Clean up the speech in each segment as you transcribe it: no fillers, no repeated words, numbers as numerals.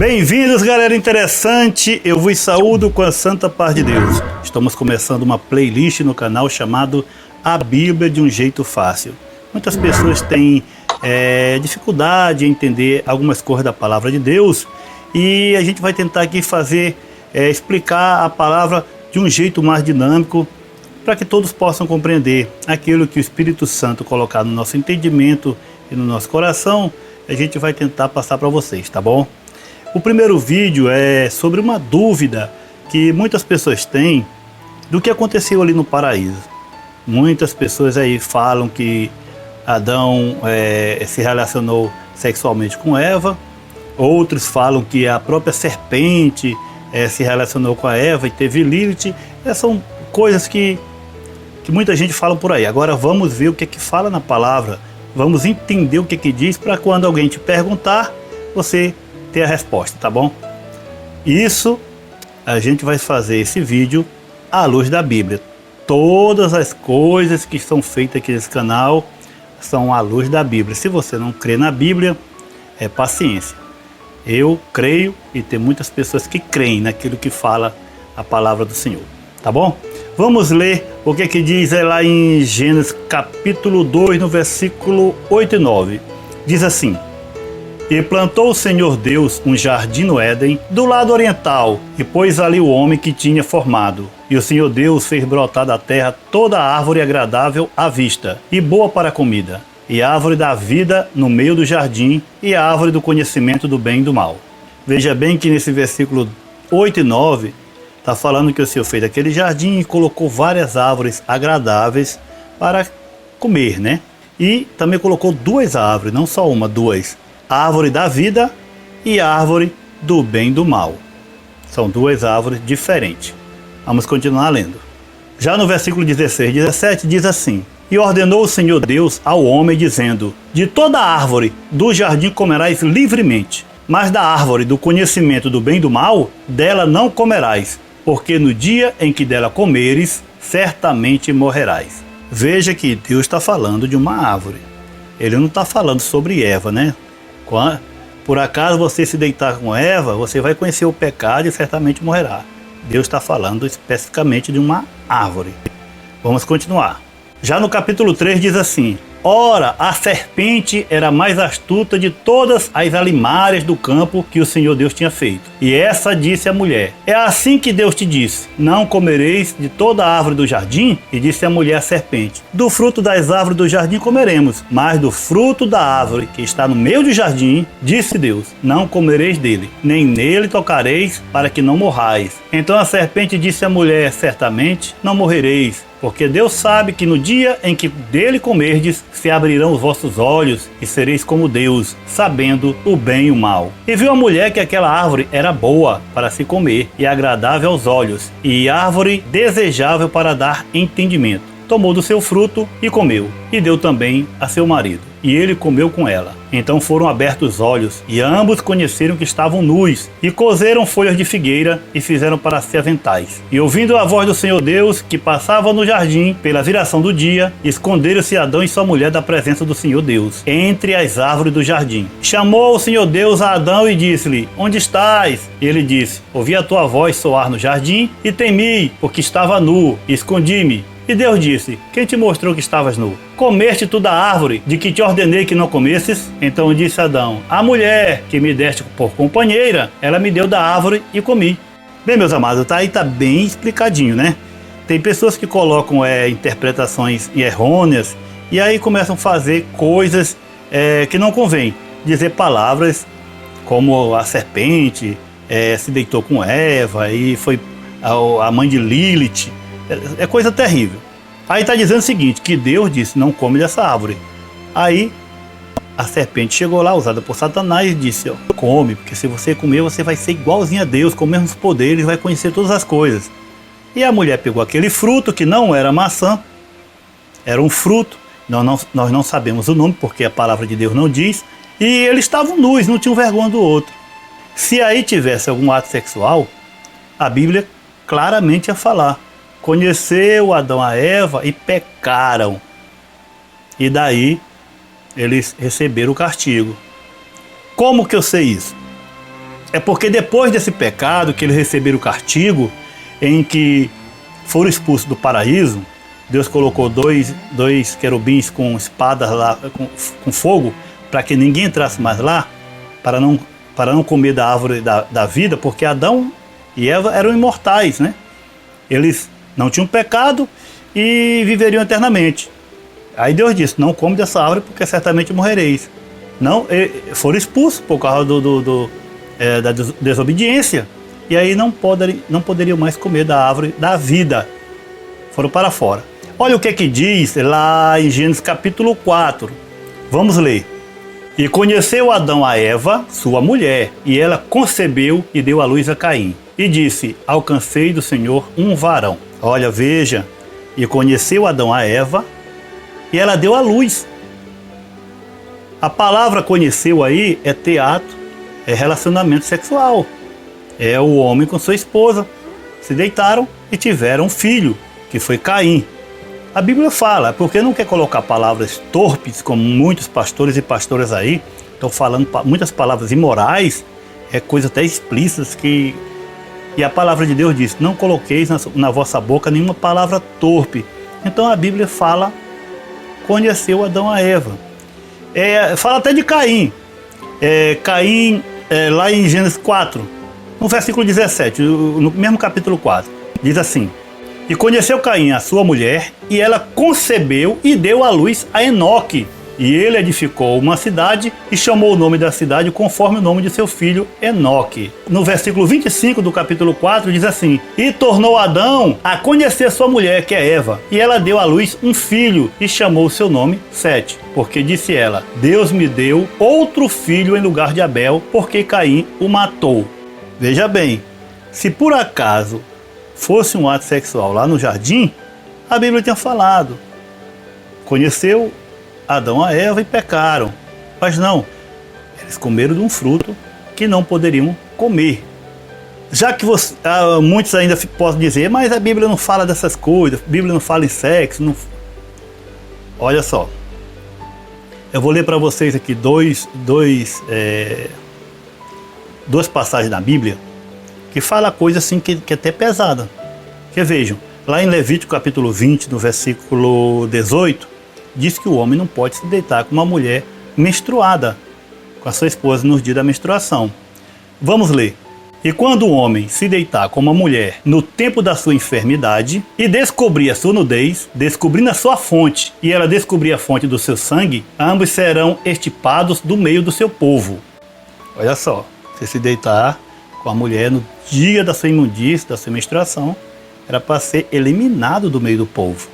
Bem-vindos, galera interessante, eu vos saúdo com a santa paz de Deus. Estamos começando uma playlist no canal chamado A Bíblia de um Jeito Fácil. Muitas pessoas têm dificuldade em entender algumas coisas da palavra de Deus e a gente vai tentar aqui explicar a palavra de um jeito mais dinâmico para que todos possam compreender aquilo que o Espírito Santo colocar no nosso entendimento e no nosso coração. A gente vai tentar passar para vocês, tá bom? O primeiro vídeo é sobre uma dúvida que muitas pessoas têm do que aconteceu ali no paraíso. Muitas pessoas aí falam que Adão se relacionou sexualmente com Eva. Outros falam que a própria serpente se relacionou com a Eva e teve Lilith. Essas são coisas que muita gente fala por aí. Agora vamos ver o que é que fala na palavra. Vamos entender o que é que diz para quando alguém te perguntar, você ter a resposta, tá bom? Isso, a gente vai fazer esse vídeo à luz da Bíblia. Todas as coisas que são feitas aqui nesse canal são à luz da Bíblia. Se você não crê na Bíblia, é paciência. Eu creio e tem muitas pessoas que creem naquilo que fala a palavra do Senhor, tá bom? Vamos ler o que é que diz lá em Gênesis capítulo 2, no versículo 8 e 9. Diz assim: E plantou o Senhor Deus um jardim no Éden, do lado oriental, e pôs ali o homem que tinha formado. E o Senhor Deus fez brotar da terra toda a árvore agradável à vista, e boa para a comida, e a árvore da vida no meio do jardim, e a árvore do conhecimento do bem e do mal. Veja bem que nesse versículo 8 e 9, está falando que o Senhor fez aquele jardim e colocou várias árvores agradáveis para comer, né? E também colocou duas árvores, não só uma, duas. A árvore da vida e a árvore do bem e do mal. São duas árvores diferentes. Vamos continuar lendo. Já no versículo 16 e 17 diz assim: E ordenou o Senhor Deus ao homem, dizendo: De toda árvore do jardim comerás livremente, mas da árvore do conhecimento do bem e do mal, dela não comerás, porque no dia em que dela comeres, certamente morrerás. Veja que Deus está falando de uma árvore. Ele não está falando sobre Eva, né? Por acaso você se deitar com Eva, você vai conhecer o pecado e certamente morrerá. Deus está falando especificamente de uma árvore. Vamos continuar. Já no capítulo 3 diz assim: Ora, a serpente era mais astuta de todas as alimárias do campo que o Senhor Deus tinha feito. E essa disse à mulher: É assim que Deus te disse: Não comereis de toda a árvore do jardim? E disse a mulher à serpente: Do fruto das árvores do jardim comeremos, mas do fruto da árvore que está no meio do jardim, disse Deus: Não comereis dele, nem nele tocareis, para que não morrais. Então a serpente disse à mulher: Certamente não morrereis, porque Deus sabe que no dia em que dele comerdes, se abrirão os vossos olhos e sereis como Deus, sabendo o bem e o mal. E viu a mulher que aquela árvore era boa para se comer e agradável aos olhos, e árvore desejável para dar entendimento. Tomou do seu fruto e comeu, e deu também a seu marido, e ele comeu com ela. Então foram abertos os olhos, e ambos conheceram que estavam nus, e coseram folhas de figueira, e fizeram para si aventais. E ouvindo a voz do Senhor Deus, que passava no jardim, pela viração do dia, esconderam-se Adão e sua mulher da presença do Senhor Deus, entre as árvores do jardim. Chamou o Senhor Deus a Adão e disse-lhe: Onde estás? E ele disse: Ouvi a tua voz soar no jardim, e temi, porque estava nu, e escondi-me. E Deus disse: Quem te mostrou que estavas nu? Comeste tu da árvore de que te ordenei que não comesses? Então disse Adão: A mulher que me deste por companheira, ela me deu da árvore e comi. Bem, meus amados, tá bem explicadinho, né? Tem pessoas que colocam interpretações errôneas e aí começam a fazer coisas que não convém. Dizer palavras como a serpente se deitou com Eva e foi a mãe de Lilith. É coisa terrível. Aí está dizendo o seguinte, que Deus disse: não come dessa árvore. Aí a serpente chegou lá, usada por Satanás, e disse: come, porque se você comer, você vai ser igualzinho a Deus, com os mesmos poderes, vai conhecer todas as coisas. E a mulher pegou aquele fruto, que não era maçã, era um fruto, nós não sabemos o nome, porque a palavra de Deus não diz, e eles estavam nus, não tinham vergonha do outro. Se aí tivesse algum ato sexual, a Bíblia claramente ia falar: conheceu Adão a Eva e pecaram. E daí eles receberam o castigo. Como que eu sei isso? É porque depois desse pecado que eles receberam o castigo, em que foram expulsos do paraíso, Deus colocou dois querubins com espadas lá, com fogo, para que ninguém entrasse mais lá, para não comer da árvore da vida, porque Adão e Eva eram imortais, né? Eles não tinham pecado e viveriam eternamente. Aí Deus disse, não come dessa árvore porque certamente morrereis. Não, foram expulsos por causa da desobediência. E aí não poderiam mais comer da árvore da vida. Foram para fora. Olha o que diz lá em Gênesis capítulo 4. Vamos ler. E conheceu Adão a Eva, sua mulher, e ela concebeu e deu à luz a Caim. E disse, alcancei do Senhor um varão. Olha, veja. E conheceu Adão a Eva, e ela deu à luz. A palavra conheceu aí é teatro, é relacionamento sexual. É o homem com sua esposa. Se deitaram e tiveram um filho, que foi Caim. A Bíblia fala, porque não quer colocar palavras torpes, como muitos pastores e pastoras aí estão falando muitas palavras imorais, coisas até explícitas que... E a palavra de Deus diz, não coloqueis na vossa boca nenhuma palavra torpe. Então a Bíblia fala, conheceu Adão a Eva. Fala até de Caim. Caim, lá em Gênesis 4, no versículo 17, no mesmo capítulo 4, diz assim, e conheceu Caim a sua mulher, e ela concebeu e deu à luz a Enoque. E ele edificou uma cidade e chamou o nome da cidade conforme o nome de seu filho Enoque. No versículo 25 do capítulo 4 diz assim, e tornou Adão a conhecer sua mulher, que é Eva, e ela deu à luz um filho e chamou o seu nome Sete, porque disse ela, Deus me deu outro filho em lugar de Abel, porque Caim o matou. Veja bem, se por acaso fosse um ato sexual lá no jardim, a Bíblia tinha falado, conheceu Adão a Eva e pecaram. Mas não, eles comeram de um fruto que não poderiam comer. Já que muitos ainda possam dizer, mas a Bíblia não fala dessas coisas, a Bíblia não fala em sexo. Não... Olha só, eu vou ler para vocês aqui duas passagens da Bíblia que fala coisa assim que é até pesada. Que vejam, lá em Levítico capítulo 20, no versículo 18, diz que o homem não pode se deitar com uma mulher menstruada, com a sua esposa nos dias da menstruação. Vamos ler. E quando o homem se deitar com uma mulher no tempo da sua enfermidade e descobrir a sua nudez, descobrindo a sua fonte, e ela descobrir a fonte do seu sangue, ambos serão extirpados do meio do seu povo. Olha só, você se deitar com a mulher no dia da sua imundície, da sua menstruação, era para ser eliminado do meio do povo.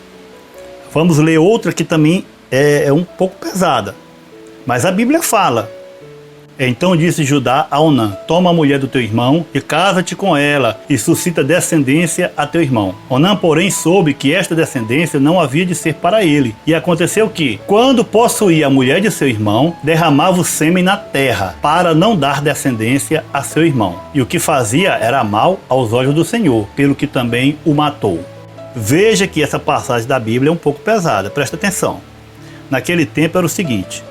Vamos ler outra que também é um pouco pesada. Mas a Bíblia fala. Então disse Judá a Onã, toma a mulher do teu irmão e casa-te com ela e suscita descendência a teu irmão. Onã, porém, soube que esta descendência não havia de ser para ele. E aconteceu que, quando possuía a mulher de seu irmão, derramava o sêmen na terra, para não dar descendência a seu irmão. E o que fazia era mal aos olhos do Senhor, pelo que também o matou. Veja que essa passagem da Bíblia é um pouco pesada, presta atenção. Naquele tempo era o seguinte,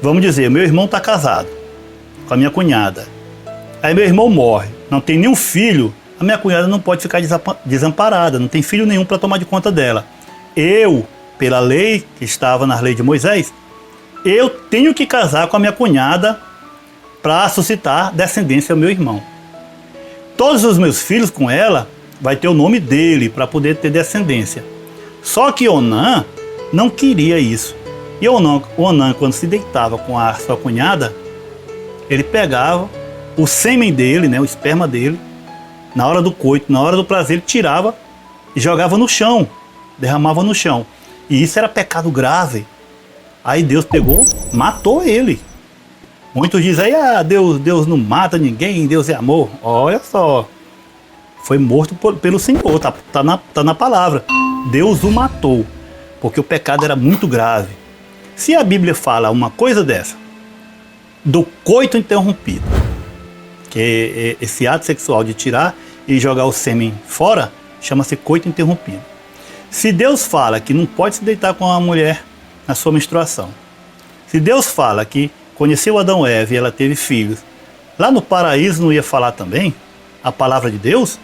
vamos dizer, meu irmão está casado com a minha cunhada. Aí meu irmão morre, não tem nenhum filho, a minha cunhada não pode ficar desamparada, não tem filho nenhum para tomar de conta dela. Eu, pela lei que estava na lei de Moisés, eu tenho que casar com a minha cunhada para suscitar descendência ao meu irmão. Todos os meus filhos com ela vai ter o nome dele para poder ter descendência. Só que Onã não queria isso. E Onã, quando se deitava com a sua cunhada, ele pegava o sêmen dele, né, o esperma dele, na hora do coito, na hora do prazer, ele tirava e jogava no chão, derramava no chão. E isso era pecado grave. Aí Deus pegou, matou ele. Muitos dizem aí, Deus não mata ninguém, Deus é amor. Olha só. Foi morto pelo Senhor, tá na palavra. Deus o matou, porque o pecado era muito grave. Se a Bíblia fala uma coisa dessa, do coito interrompido, que é esse ato sexual de tirar e jogar o sêmen fora, chama-se coito interrompido. Se Deus fala que não pode se deitar com uma mulher na sua menstruação, se Deus fala que conheceu Adão e Eva e ela teve filhos, Lá no paraíso não ia falar também a palavra de Deus?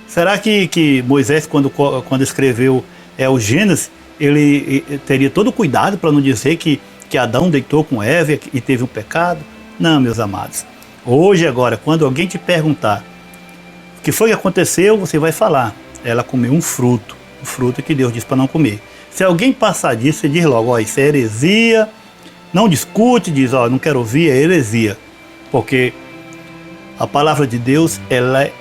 Será que Moisés, quando escreveu o Gênesis, ele teria todo o cuidado para não dizer que Adão deitou com Eva e teve um pecado? Não, meus amados. Hoje, agora, quando alguém te perguntar o que foi que aconteceu, você vai falar: ela comeu um fruto que Deus disse para não comer. Se alguém passar disso, você diz logo: ó, isso é heresia. Não discute, diz: ó, não quero ouvir, é heresia. Porque a palavra de Deus, ela é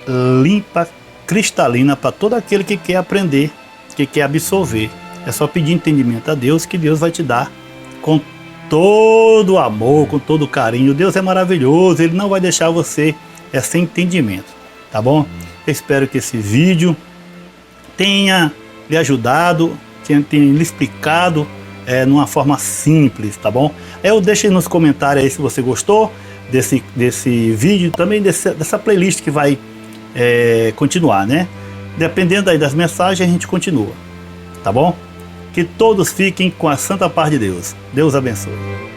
limpa, cristalina para todo aquele que quer aprender, que quer absorver. É só pedir entendimento a Deus, que Deus vai te dar com todo amor, com todo carinho. Deus é maravilhoso, Ele não vai deixar você sem entendimento, tá bom? Eu espero que esse vídeo tenha lhe ajudado, tenha lhe explicado numa forma simples, tá bom? Eu deixo aí nos comentários aí se você gostou desse vídeo, também dessa playlist que vai continuar, né? Dependendo aí das mensagens, a gente continua, tá bom? Que todos fiquem com a santa paz de Deus. Deus abençoe.